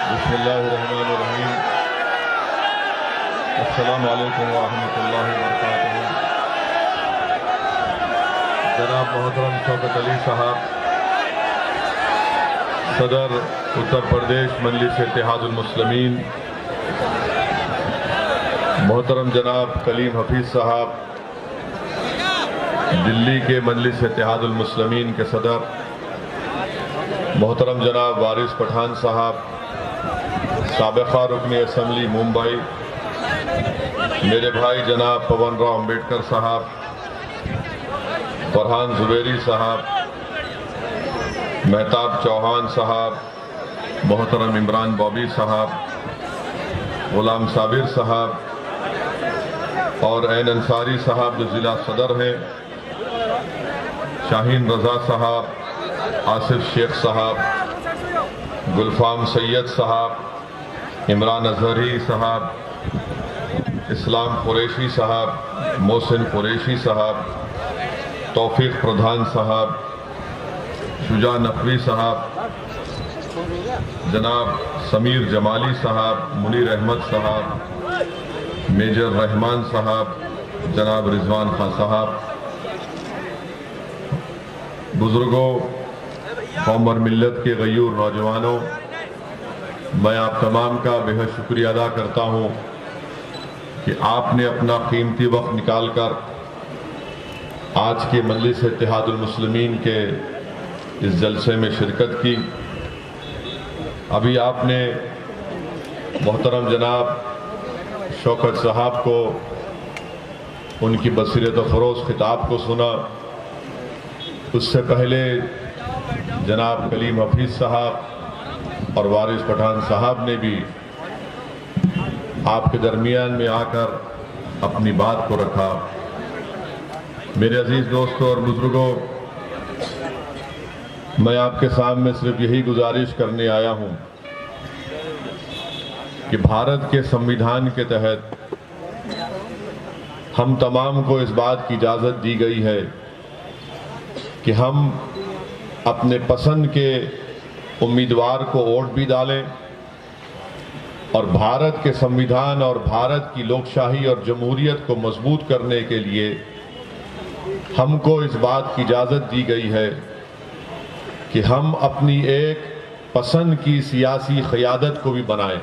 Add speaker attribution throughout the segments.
Speaker 1: बिस्मिल्लाहिर्रहमानिर्रहीम। अस्सलामु अलैकुम व रहमतुल्लाहि व बरकातुहू। जनाब मोहतरम शौकत अली साहब, सदर उत्तर प्रदेश मजलिस इत्तेहादुल मुस्लिमीन, मोहतरम जनाब कलीम हफीज साहब, दिल्ली के मजलिस इत्तेहादुल मुस्लिमीन के सदर, मोहतरम जनाब वारिस पठान साहब, साबिक़ा रुकन असम्बली मुंबई, मेरे भाई जनाब पवन राव अम्बेडकर साहब, फरहान जुबैरी साहब, मेहताब चौहान साहब, मोहतरम इमरान बॉबी साहब, गुलाम साबिर साहब और एन अंसारी साहब जो ज़िला सदर हैं, शाहीन रज़ा साहब, आसिफ शेख साहब, गुलफाम सैयद साहब, इमरान अजहरी साहब, इस्लाम कुरैशी साहब, मोहसिन कुरैशी साहब, तौफीक प्रधान साहब, शुजा नकवी साहब, जनाब समीर जमाली साहब, मुनीर अहमद साहब, मेजर रहमान साहब, जनाब रिजवान खान साहब, बुजुर्गों, कौम और मिल्लत के गयूर नौजवानों, मैं आप तमाम का बेहद शुक्रिया अदा करता हूँ कि आपने अपना कीमती वक्त निकालकर आज के मजलिस इत्तेहादुल मुस्लिमीन के इस जलसे में शिरकत की। अभी आपने मोहतरम जनाब शौकत साहब को उनकी बसीरत व फ़रोज़ खिताब को सुना। उससे पहले जनाब कलीम हफीज साहब और वारिस पठान साहब ने भी आपके दरमियान में आकर अपनी बात को रखा। मेरे अजीज दोस्तों और बुजुर्गों, मैं आपके सामने सिर्फ यही गुजारिश करने आया हूं कि भारत के संविधान के तहत हम तमाम को इस बात की इजाज़त दी गई है कि हम अपने पसंद के उम्मीदवार को वोट भी डालें और भारत के संविधान और भारत की लोकशाही और जमहूरियत को मजबूत करने के लिए हमको इस बात की इजाज़त दी गई है कि हम अपनी एक पसंद की सियासी क़यादत को भी बनाएं,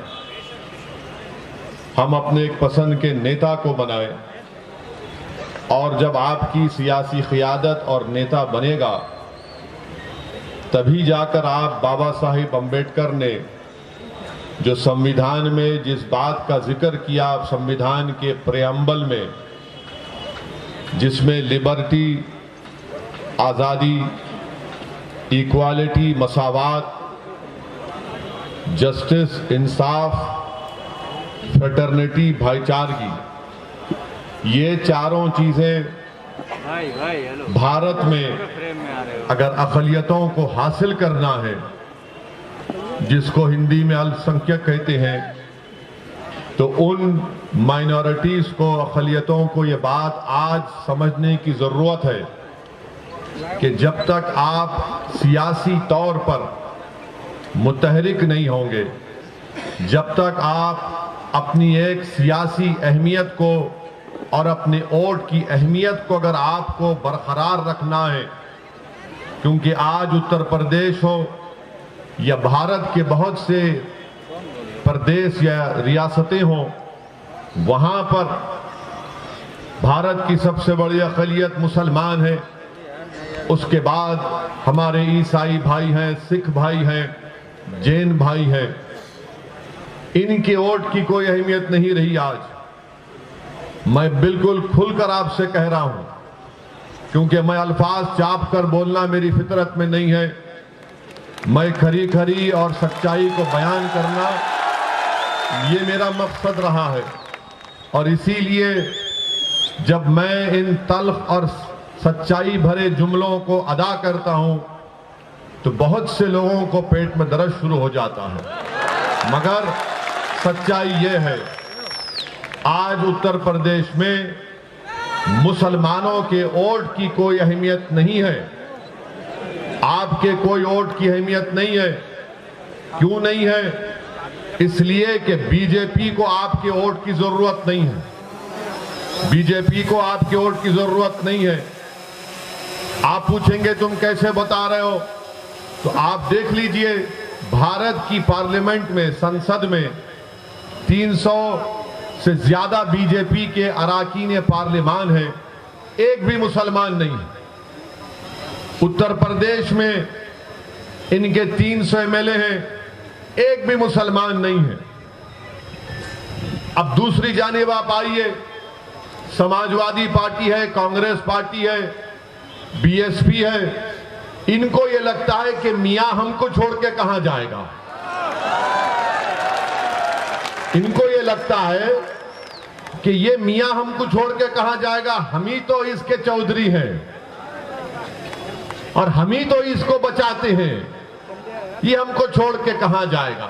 Speaker 1: हम अपने एक पसंद के नेता को बनाएं। और जब आपकी सियासी क़यादत और नेता बनेगा तभी जाकर आप बाबा साहिब अम्बेडकर ने जो संविधान में जिस बात का जिक्र किया, संविधान के प्रेअम्बल में, जिसमें लिबर्टी, आज़ादी, इक्वालिटी, मसावात, जस्टिस, इंसाफ, फ्रेटर्निटी, भाईचारगी, ये चारों चीज़ें भारत में अगर अक़लियतों को हासिल करना है, जिसको हिंदी में अल्पसंख्यक कहते हैं, तो उन माइनॉरिटीज़ को, अक़लियतों को ये बात आज समझने की ज़रूरत है कि जब तक आप सियासी तौर पर मुतहरिक नहीं होंगे, जब तक आप अपनी एक सियासी अहमियत को और अपने वोट की अहमियत को अगर आपको बरकरार रखना है, क्योंकि आज उत्तर प्रदेश हो या भारत के बहुत से प्रदेश या रियासतें हों, वहाँ पर भारत की सबसे बड़ी अक़लियत मुसलमान है, उसके बाद हमारे ईसाई भाई हैं, सिख भाई हैं, जैन भाई हैं। इनके वोट की कोई अहमियत नहीं रही। आज मैं बिल्कुल खुलकर आपसे कह रहा हूं, क्योंकि मैं अल्फाज चाप कर बोलना मेरी फितरत में नहीं है। मैं खरी खरी और सच्चाई को बयान करना ये मेरा मकसद रहा है। और इसीलिए जब मैं इन तल्ख और सच्चाई भरे जुमलों को अदा करता हूं तो बहुत से लोगों को पेट में दर्द शुरू हो जाता है। मगर सच्चाई ये है, आज उत्तर प्रदेश में मुसलमानों के वोट की कोई अहमियत नहीं है, आपके कोई वोट की अहमियत नहीं है। क्यों नहीं है? इसलिए कि बीजेपी को आपके वोट की जरूरत नहीं है। बीजेपी को आपके वोट की जरूरत नहीं है। आप पूछेंगे तुम कैसे बता रहे हो, तो आप देख लीजिए भारत की पार्लियामेंट में, संसद में 300 से ज्यादा बीजेपी के अरकान पार्लियामान हैं, एक भी मुसलमान नहीं है। उत्तर प्रदेश में इनके 300 एमएलए हैं, एक भी मुसलमान नहीं है। अब दूसरी जानिब आप आइए, समाजवादी पार्टी है, कांग्रेस पार्टी है, बीएसपी है, इनको ये लगता है कि मियां हमको छोड़ के कहां जाएगा। इनको ये लगता है कि ये मियां हमको छोड़ के कहां जाएगा, हम ही तो इसके चौधरी हैं और हम ही तो इसको बचाते हैं, ये हमको छोड़ के कहां जाएगा।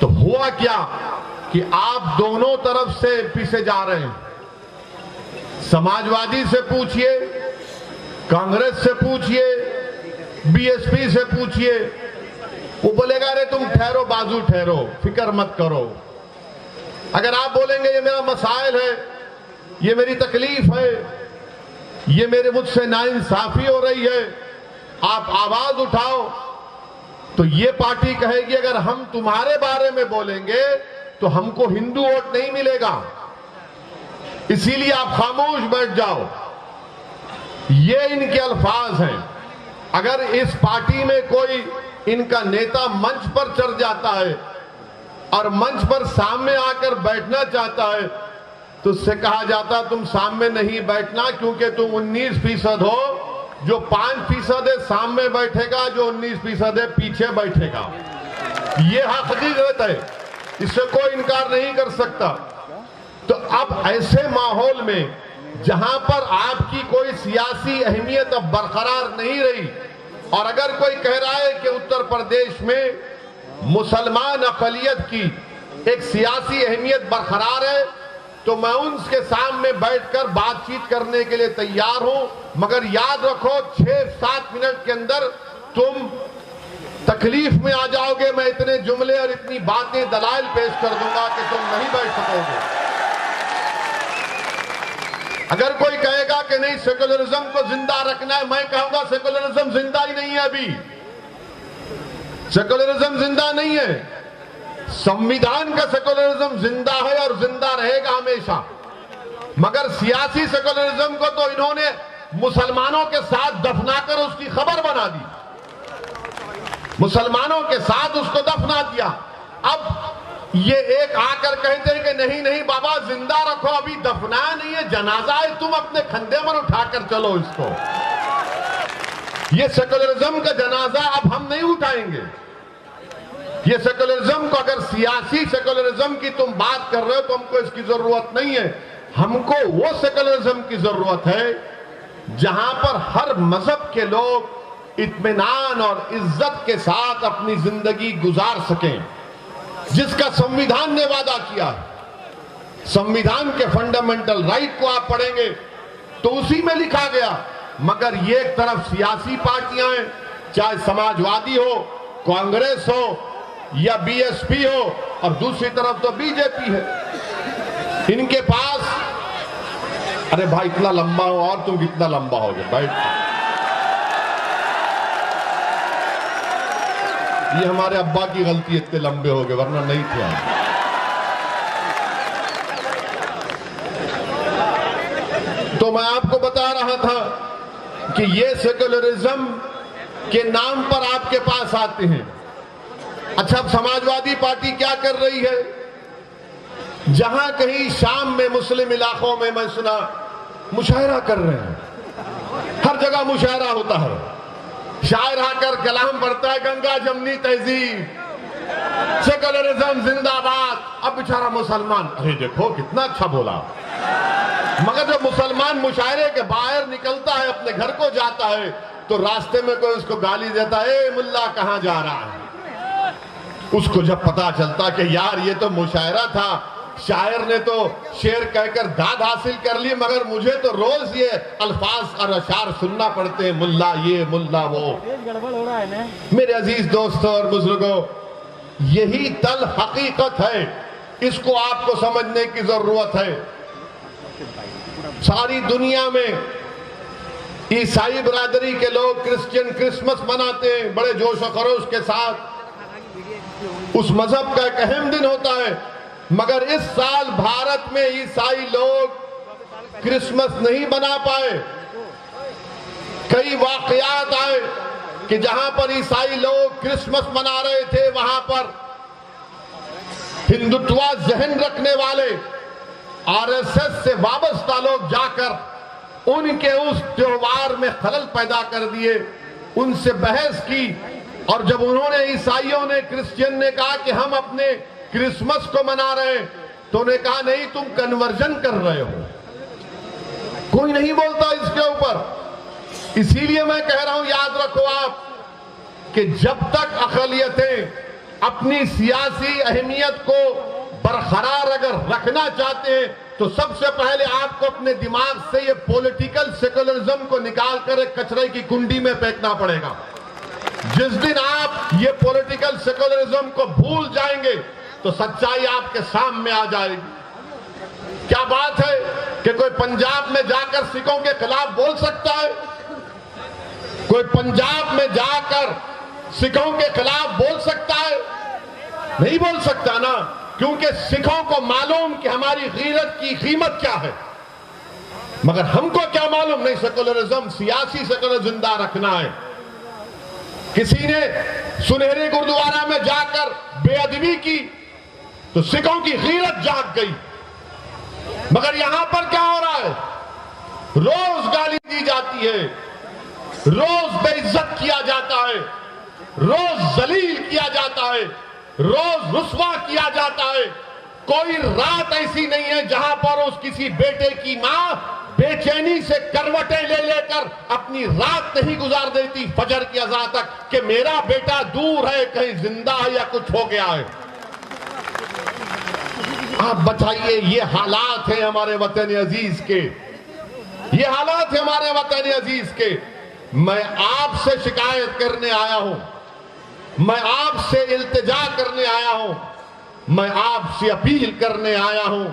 Speaker 1: तो हुआ क्या कि आप दोनों तरफ से पीछे जा रहे हैं। समाजवादी से पूछिए, कांग्रेस से पूछिए, बीएसपी से पूछिए, वो बोलेगा अरे तुम ठहरो, बाजू ठहरो, फिक्र मत करो। अगर आप बोलेंगे ये मेरा मसाइल है, ये मेरी तकलीफ है, ये मेरे मुझसे नाइंसाफी हो रही है, आप आवाज उठाओ, तो ये पार्टी कहेगी अगर हम तुम्हारे बारे में बोलेंगे तो हमको हिंदू वोट नहीं मिलेगा, इसीलिए आप खामोश बैठ जाओ। ये इनके अल्फाज हैं। अगर इस पार्टी में कोई इनका नेता मंच पर चढ़ जाता है और मंच पर सामने आकर बैठना चाहता है तो उससे कहा जाता तुम सामने नहीं बैठना, क्योंकि तुम 19% हो, जो 5% है सामने बैठेगा, जो 19% है पीछे बैठेगा। ये हकीकत है, इससे कोई इनकार नहीं कर सकता। तो अब ऐसे माहौल में जहां पर आपकी कोई सियासी अहमियत अब बरकरार नहीं रही, और अगर कोई कह रहा है कि उत्तर प्रदेश में मुसलमान अक़लियत की एक सियासी अहमियत बरकरार है, तो मैं उनके सामने बैठकर बातचीत करने के लिए तैयार हूं, मगर याद रखो 6-7 मिनट के अंदर तुम तकलीफ में आ जाओगे। मैं इतने जुमले और इतनी बातें दलाइल पेश कर दूंगा कि तुम नहीं बैठ सकोगे। अगर कोई कहेगा कि नहीं सेकुलरिज्म को जिंदा रखना है, मैं कहूंगा सेकुलरिज्म जिंदा ही नहीं है। अभी सेकुलरिज्म जिंदा नहीं है, संविधान का सेकुलरिज्म जिंदा है और जिंदा रहेगा हमेशा। मगर सियासी सेकुलरिज्म को तो इन्होंने मुसलमानों के साथ दफनाकर उसकी खबर बना दी, मुसलमानों के साथ उसको दफना दिया। अब ये एक आकर कहते हैं कि नहीं नहीं बाबा जिंदा रखो, अभी दफनाया नहीं है, जनाजा है, तुम अपने कंधे पर उठाकर चलो इसको। ये सेकुलरिज्म का जनाजा अब हम नहीं उठाएंगे। ये सेकुलरिज्म को, अगर सियासी सेकुलरिज्म की तुम बात कर रहे हो तो हमको इसकी जरूरत नहीं है। हमको वो सेकुलरिज्म की जरूरत है जहां पर हर मजहब के लोग इत्मीनान और इज्जत के साथ अपनी जिंदगी गुजार सकें, जिसका संविधान ने वादा किया है। संविधान के फंडामेंटल राइट को आप पढ़ेंगे तो उसी में लिखा गया। मगर ये एक तरफ सियासी पार्टियां हैं, चाहे समाजवादी हो, कांग्रेस हो या बीएसपी हो, और दूसरी तरफ तो बीजेपी है। इनके पास अरे भाई इतना लंबा हो, और तुम कितना लंबा हो गए, बैठ। ये हमारे अब्बा की गलती, इतने लंबे हो गए, वरना नहीं थे हम। तो मैं आपको बता रहा था कि ये सेकुलरिज्म के नाम पर आपके पास आते हैं। अच्छा, अब समाजवादी पार्टी क्या कर रही है? जहां कहीं शाम में मुस्लिम इलाकों में मैं सुना मुशायरा कर रहे हैं, हर जगह मुशायरा होता है, शायर आकर कलाम पढ़ता है, गंगा जमनी तहजीब, सेकुलरिज्म जिंदाबाद। अब बेचारा मुसलमान, अरे देखो कितना अच्छा बोला, मगर जब मुसलमान मुशायरे के बाहर निकलता है, अपने घर को जाता है, तो रास्ते में कोई उसको गाली देता है, ए मुल्ला कहां जा रहा है। उसको जब पता चलता कि यार ये तो मुशायरा था, शायर ने तो शेर कहकर दाद हासिल कर ली, मगर मुझे तो रोज ये अल्फाज और अशार सुनना पड़ते हैं, मुल्ला ये मुल्ला वो।
Speaker 2: गड़बड़ हो रहा है ना।
Speaker 1: मेरे अजीज दोस्तों और बुजुर्गों, यही तल हकीकत है, इसको आपको समझने की जरूरत है। सारी दुनिया में ईसाई बिरादरी के लोग क्रिश्चियन क्रिसमस मनाते हैं बड़े जोश और खरोश के साथ, उस मजहब का एक अहम दिन होता है। मगर इस साल भारत में ईसाई लोग क्रिसमस नहीं मना पाए। कई वाकयात आए कि जहां पर ईसाई लोग क्रिसमस मना रहे थे, वहां पर हिंदुत्व जहन रखने वाले आरएसएस से वाबस्ता लोग जाकर उनके उस त्योहार में खलल पैदा कर दिए, उनसे बहस की। और जब उन्होंने, ईसाइयों ने, क्रिश्चियन ने कहा कि हम अपने क्रिसमस को मना रहे हैं, तो उन्हें कहा नहीं, तुम कन्वर्जन कर रहे हो। कोई नहीं बोलता इसके ऊपर। इसीलिए मैं कह रहा हूं, याद रखो आप कि जब तक अक़लियतें अपनी सियासी अहमियत को बरकरार अगर रखना चाहते हैं, तो सबसे पहले आपको अपने दिमाग से ये पॉलिटिकल सेकुलरिज्म को निकालकर एक कचरे की कुंडी में फेंकना पड़ेगा। जिस दिन आप ये पॉलिटिकल सेकुलरिज्म को भूल जाएंगे, तो सच्चाई आपके सामने आ जाएगी। क्या बात है कि कोई पंजाब में जाकर सिखों के खिलाफ बोल सकता है? कोई पंजाब में जाकर सिखों के खिलाफ बोल सकता है? नहीं बोल सकता ना, क्योंकि सिखों को मालूम कि हमारी गीरत की कीमत क्या है। मगर हमको क्या मालूम? नहीं, सेकुलरिज्म, सियासी सेकुलर जिंदा रखना है। किसी ने सुनहरे गुरुद्वारा में जाकर बेअदबी की तो सिखों की गीरत जाग गई। मगर यहां पर क्या हो रहा है? रोज गाली दी जाती है, रोज बेइज्जत किया जाता है, रोज जलील किया जाता है, रोज रुस्वा किया जाता है। कोई रात ऐसी नहीं है जहां पर उस किसी बेटे की मां बेचैनी से करवटें ले लेकर अपनी रात नहीं गुजार देती फजर की अज़ान तक कि मेरा बेटा दूर है, कहीं जिंदा है या कुछ हो गया है। आप बताइए, ये हालात हैं हमारे वतन अजीज के, ये हालात है हमारे वतन अजीज के। मैं आपसे शिकायत करने आया हूं, मैं आपसे इल्तिजा करने आया हूं, मैं आपसे अपील करने आया हूं,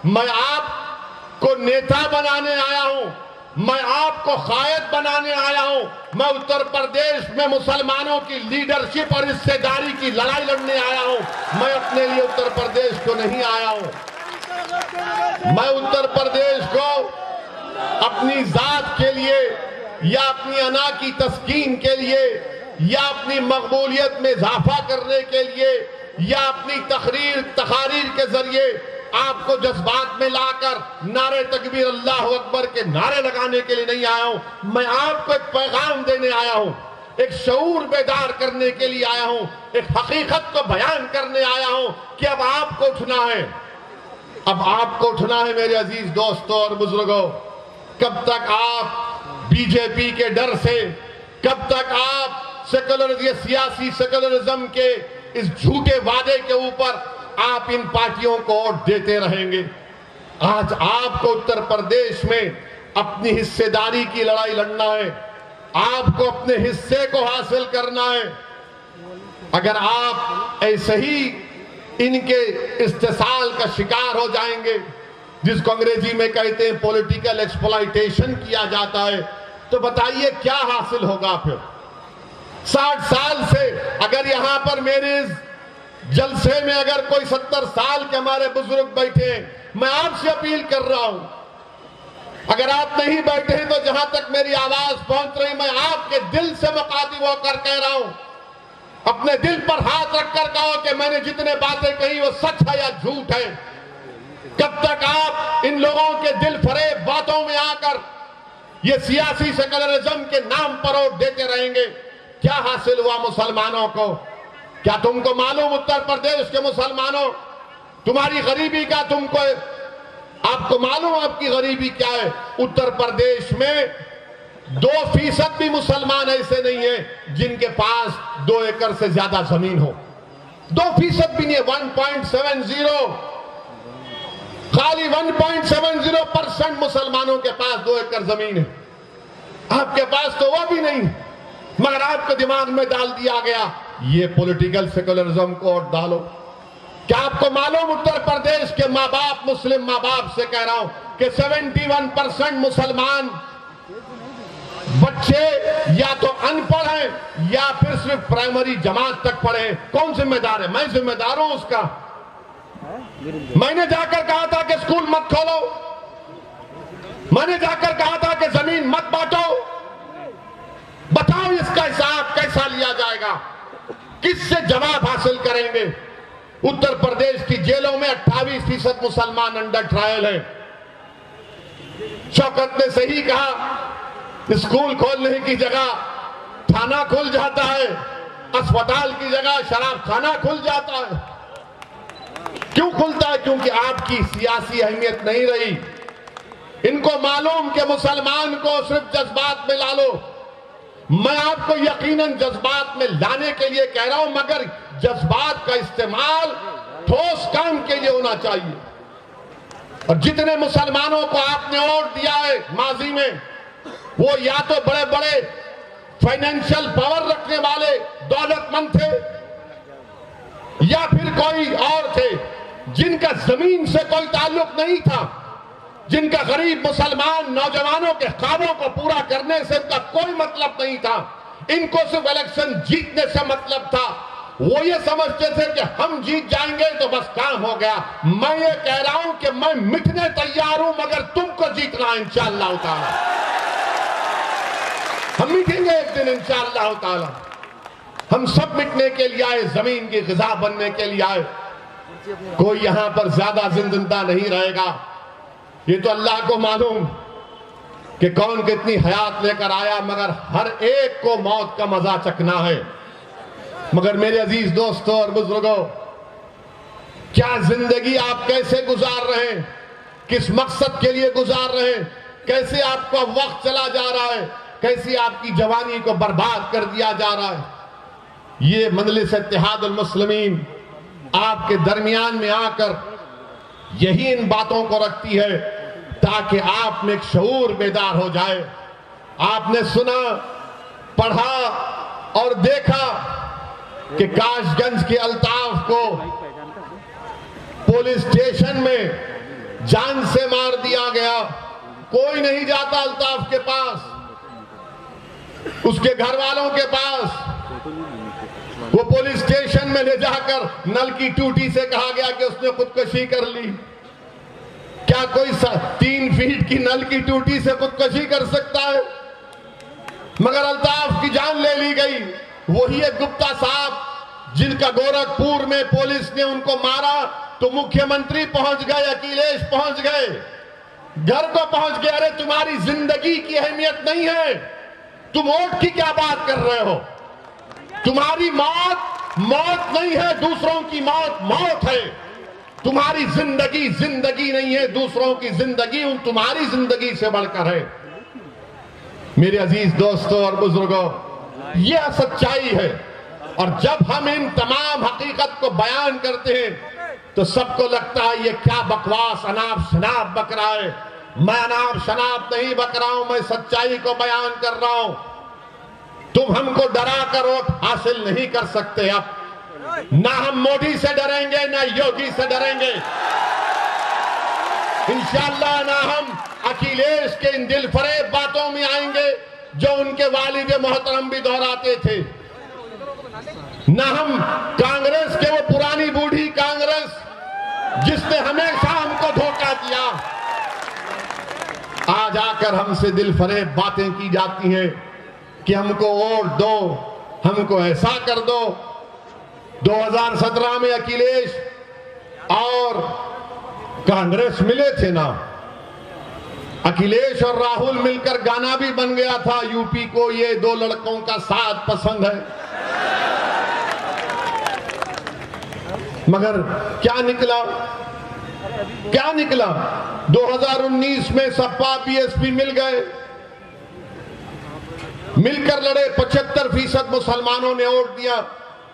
Speaker 1: मैं आपको नेता बनाने आया हूं, मैं आपको कायद बनाने आया हूं। मैं उत्तर प्रदेश में मुसलमानों की लीडरशिप और हिस्सेदारी की लड़ाई लड़ने आया हूं। मैं अपने लिए उत्तर प्रदेश को नहीं आया हूं। मैं उत्तर प्रदेश को अपनी जात के लिए या अपनी अना की तस्कीन के लिए या अपनी मकबूलियत में इजाफा करने के लिए या अपनी तकारीर के जरिए आपको जज्बात में लाकर नारे तकबीर अल्लाह अकबर के नारे लगाने के लिए नहीं आया हूं। मैं आपको एक पैगाम देने आया हूं, एक शऊर बेदार करने के लिए आया हूं, एक हकीकत को बयान करने आया हूं कि अब आपको उठना है, अब आपको उठना है मेरे अजीज दोस्तों और बुजुर्गों। कब तक आप बीजेपी के डर से, कब तक आप सियासी सेकुलरिज्म के इस झूठे वादे के ऊपर आप इन पार्टियों को वोट देते रहेंगे? आज आपको उत्तर प्रदेश में अपनी हिस्सेदारी की लड़ाई लड़ना है, आपको अपने हिस्से को हासिल करना है। अगर आप ऐसे ही इनके इस्तेसाल का शिकार हो जाएंगे, जिसको अंग्रेजी में कहते हैं पॉलिटिकल एक्सप्लॉयटेशन किया जाता है, तो बताइए क्या हासिल होगा फिर? 60 साल से अगर यहां पर मेरे जलसे में अगर कोई 70 साल के हमारे बुजुर्ग बैठे हैं, मैं आपसे अपील कर रहा हूं, अगर आप नहीं बैठे हैं तो जहां तक मेरी आवाज पहुंच रही, मैं आपके दिल से मुखातिब होकर कह रहा हूं, अपने दिल पर हाथ रखकर कहो कि मैंने जितने बातें कही वो सच है या झूठ है। कब तक आप इन लोगों के दिल फरेब बातों में आकर ये सियासी सेकुलरिज्म के नाम पर वोट देते रहेंगे? क्या हासिल हुआ मुसलमानों को? क्या तुमको मालूम उत्तर प्रदेश के मुसलमानों, तुम्हारी गरीबी का आपको मालूम आपकी गरीबी क्या है? उत्तर प्रदेश में 2% भी मुसलमान ऐसे नहीं है जिनके पास 2 एकड़ से ज्यादा जमीन हो। 2% भी नहीं है, 1.70, खाली 1.70% मुसलमानों के पास 2 एकड़ जमीन है। आपके पास तो वह भी नहीं, मगर आपके दिमाग में डाल दिया गया ये पॉलिटिकल सेकुलरिज्म को वोट डालो। क्या आपको मालूम उत्तर प्रदेश के माँ बाप, मुस्लिम माँ बाप से कह रहा हूं कि 71% मुसलमान बच्चे या तो अनपढ़ हैं या फिर सिर्फ प्राइमरी जमात तक पढ़े हैं। कौन जिम्मेदार है? मैं जिम्मेदार हूं उसका। मैंने जाकर कहा था कि स्कूल मत खोलो, मैंने जाकर कहा था कि जमीन मत बांटो। बताओ इसका हिसाब कैसा लिया जाएगा? किससे जवाब हासिल करेंगे? उत्तर प्रदेश की जेलों में 28% मुसलमान अंडर ट्रायल है। शौकत ने सही कहा, स्कूल खोलने की जगह थाना खुल जाता है, अस्पताल की जगह शराब खाना खुल जाता है। क्यों खुलता है? क्योंकि आपकी सियासी अहमियत नहीं रही। इनको मालूम कि मुसलमान को सिर्फ जज्बात में ला लो। मैं आपको यकीनन जज्बात में लाने के लिए कह रहा हूं, मगर जज्बात का इस्तेमाल ठोस काम के लिए होना चाहिए। और जितने मुसलमानों को आपने वोट दिया है माजी में, वो या तो बड़े बड़े फाइनेंशियल पावर रखने वाले दौलतमंद थे या फिर कोई और थे जिनका जमीन से कोई ताल्लुक नहीं था, जिनका गरीब मुसलमान नौजवानों के ख्वाबों को पूरा करने से उनका कोई मतलब नहीं था। इनको सिर्फ इलेक्शन जीतने से मतलब था। वो ये समझते थे कि हम जीत जाएंगे तो बस काम हो गया। मैं ये कह रहा हूं कि मैं मिटने तैयार हूं, मगर तुमको जीतना है इंशाअल्लाह ताला। हम मिटेंगे एक दिन इंशाअल्लाह ताला। हम सब मिटने के लिए आए, जमीन की ग़िज़ा बनने के लिए आए। कोई यहां पर ज्यादा जिंदा नहीं रहेगा। ये तो अल्लाह को मालूम कि कौन कितनी हयात लेकर आया, मगर हर एक को मौत का मजा चखना है। मगर मेरे अजीज दोस्तों और बुजुर्गों, क्या जिंदगी आप कैसे गुजार रहे हैं? किस मकसद के लिए गुजार रहे हैं? कैसे आपका वक्त चला जा रहा है? कैसे आपकी जवानी को बर्बाद कर दिया जा रहा है? ये मजलिस इत्तेहादुल मुस्लिमीन आपके दरमियान में आकर यही इन बातों को रखती है ताकि आप में एक शऊर बेदार हो जाए। आपने सुना, पढ़ा और देखा कि काशगंज के अल्ताफ को पुलिस स्टेशन में जान से मार दिया गया। कोई नहीं जाता अल्ताफ के पास, उसके घर वालों के पास। वो पुलिस स्टेशन में ले जाकर नल की टूटी से कहा गया कि उसने खुदकुशी कर ली। क्या कोई 3 फीट की नल की टूटी से खुदकुशी कर सकता है? मगर अल्ताफ की जान ले ली गई। वही एक गुप्ता साहब जिनका गोरखपुर में पुलिस ने उनको मारा तो मुख्यमंत्री पहुंच गए, अखिलेश पहुंच गए, घर को पहुंच गए। अरे तुम्हारी जिंदगी की अहमियत नहीं है, तुम वोट की क्या बात कर रहे हो? तुम्हारी मौत मौत नहीं है, दूसरों की मौत मौत है। तुम्हारी जिंदगी जिंदगी नहीं है, दूसरों की जिंदगी उन तुम्हारी जिंदगी से बढ़कर है। मेरे अजीज दोस्तों और बुजुर्गों, यह सच्चाई है। और जब हम इन तमाम हकीकत को बयान करते हैं तो सबको लगता है ये क्या बकवास अनाप शनाप बक रहा है। मैं अनाप शनाप नहीं बक रहा हूं, मैं सच्चाई को बयान कर रहा हूं। तुम हमको डरा कर वोट हासिल नहीं कर सकते। अब ना हम मोदी से डरेंगे ना योगी से डरेंगे, इंशाअल्लाह ना हम अखिलेश के इन दिलफरेब बातों में आएंगे जो उनके वालिद मोहतरम भी दोहराते थे, ना हम कांग्रेस के वो पुरानी बूढ़ी कांग्रेस जिसने हमेशा हमको धोखा दिया। आज आकर हमसे दिलफरेब बातें की जाती हैं कि हमको वोट दो, हमको ऐसा कर दो। 2017 में अखिलेश और कांग्रेस मिले थे ना, अखिलेश और राहुल मिलकर गाना भी बन गया था, यूपी को ये 2 लड़कों का साथ पसंद है। मगर क्या निकला? क्या निकला? 2019 में सपा बीएसपी मिल गए, मिलकर लड़े। 75% मुसलमानों ने वोट दिया।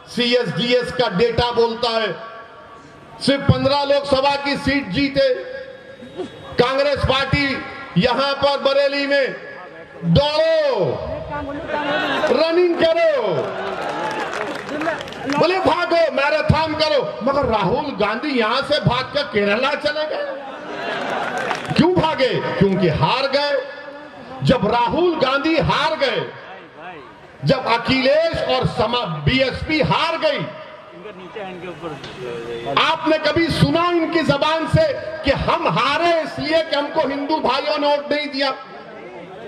Speaker 1: CSDS का डेटा बोलता है सिर्फ 15 लोकसभा की सीट जीते। कांग्रेस पार्टी यहां पर बरेली में दौड़ो, रनिंग करो, बोले भागो, मैराथन करो, मगर राहुल गांधी यहां से भागकर केरला चले गए। क्यों भागे? क्योंकि हार गए। जब राहुल गांधी हार गए, जब अखिलेश और बीएसपी हार गई, आपने कभी सुना इनकी जबान से कि हम हारे इसलिए कि हमको हिंदू भाइयों ने वोट नहीं दिया?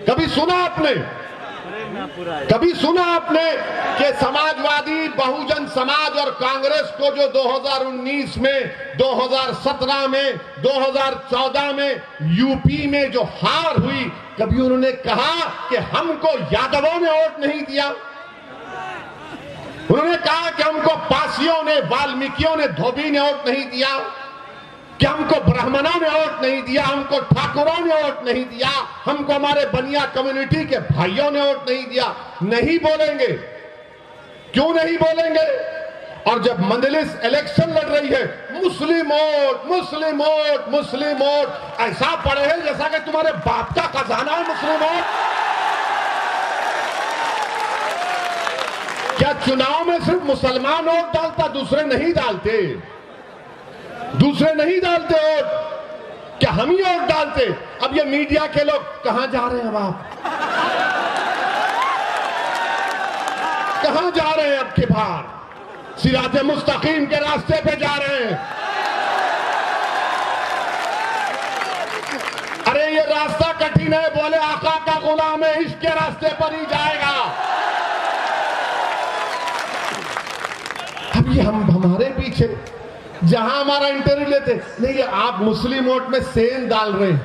Speaker 1: कभी सुना आपने? कभी सुना आपने कि समाजवादी, बहुजन समाज और कांग्रेस को जो 2019 में, 2017 में, 2014 में यूपी में जो हार हुई, कभी उन्होंने कहा कि हमको यादवों ने वोट नहीं दिया? उन्होंने कहा कि हमको पासियों ने, वाल्मीकियों ने, धोबी ने वोट नहीं दिया, कि हमको ब्राह्मणों ने वोट नहीं दिया, हमको ठाकुरों ने वोट नहीं दिया, हमको हमारे बनिया कम्युनिटी के भाइयों ने वोट नहीं दिया? नहीं बोलेंगे। क्यों नहीं बोलेंगे? और जब मंजलिस इलेक्शन लड़ रही है, मुस्लिम वोट, मुस्लिम वोट, मुस्लिम वोट, ऐसा पड़े है जैसा कि तुम्हारे बाप का खजाना है मुस्लिम वोट। क्या चुनाव में सिर्फ मुसलमान वोट डालता, दूसरे नहीं डालते? दूसरे नहीं डालते वोट? क्या हम ही वोट डालते? अब ये मीडिया के लोग कहां जा रहे हैं? अब आप कहां जा रहे हैं? अब के बार सिराते मुस्तकीम के रास्ते पे जा रहे हैं। अरे ये रास्ता कठिन है, बोले आका का गुलाम है, इसके रास्ते पर ही जाएगा। अब ये हम हमारे पीछे, जहां हमारा इंटरव्यू लेते, नहीं आप मुस्लिम वोट में सेंध डाल रहे हैं,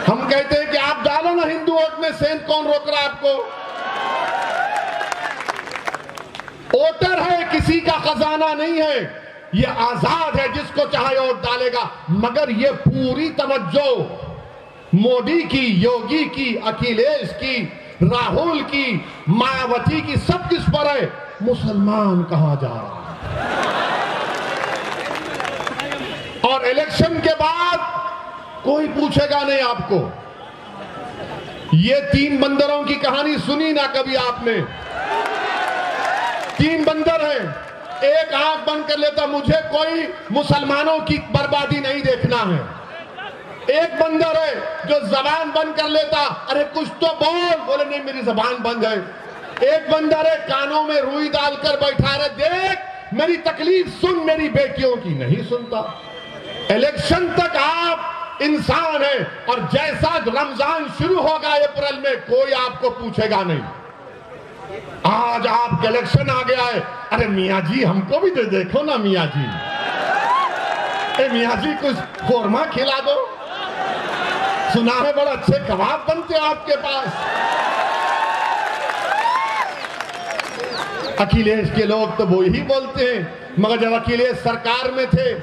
Speaker 1: हम कहते हैं कि आप डालो ना हिंदू वोट में सेंध, कौन रोक रहा है आपको? वोटर है, किसी का खजाना नहीं है, ये आजाद है, जिसको चाहे वोट डालेगा। मगर ये पूरी तवज्जो मोदी की, योगी की, अखिलेश की, राहुल की, मायावती की, सब किस पर है? मुसलमान कहां जा रहा है? और इलेक्शन के बाद कोई पूछेगा नहीं आपको। ये 3 बंदरों की कहानी सुनी ना कभी आपने? 3 बंदर हैं, एक आंख बंद कर लेता, मुझे कोई मुसलमानों की बर्बादी नहीं देखना है। एक बंदर है जो जबान बंद कर लेता, अरे कुछ तो बोल, बोले नहीं मेरी जबान बंद है। एक बंदर है कानों में रुई डालकर बैठा रहे, देख मेरी तकलीफ सुन, मेरी बेटियों की नहीं सुनता। इलेक्शन तक आप इंसान हैं, और जैसा रमजान शुरू होगा अप्रैल में, कोई आपको पूछेगा नहीं। आज आपका इलेक्शन आ गया है, अरे मियाँ जी हमको भी दे देखो ना मियाँ जी, मियाँ जी कुछ खोरमा खिला दो, सुना है बड़ा अच्छे कबाब बनते हैं आपके पास। अखिलेश के लोग तो वो ही बोलते हैं, मगर जब अखिलेश सरकार में थे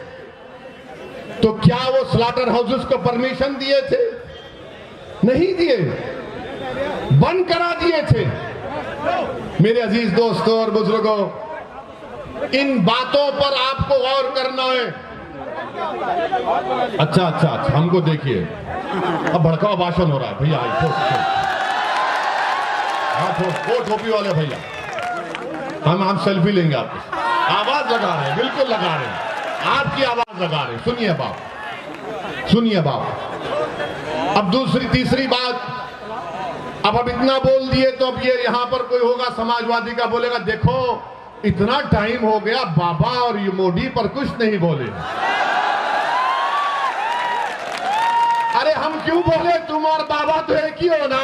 Speaker 1: तो क्या वो स्लॉटर हाउसेस को परमिशन दिए थे? नहीं दिए, बंद करा दिए थे। मेरे अजीज दोस्तों और बुजुर्गों, इन बातों पर आपको गौर करना है। अच्छा, हमको देखिए, अब भड़काऊ भाषण हो रहा है भैया। हाँ, टोपी वाले भैया, हम सेल्फी लेंगे आपकी। आवाज लगा रहे हैं, बिल्कुल लगा रहे हैं, आपकी आवाज लगा रहे हैं। सुनिए बाप, सुनिए बाप। अब दूसरी तीसरी बात, अब इतना बोल दिए तो अब ये यहां पर कोई होगा समाजवादी का, बोलेगा देखो इतना टाइम हो गया, बाबा और ये मोदी पर कुछ नहीं बोले। अरे हम क्यों बोले? तुम और बाबा तो एक ही हो ना,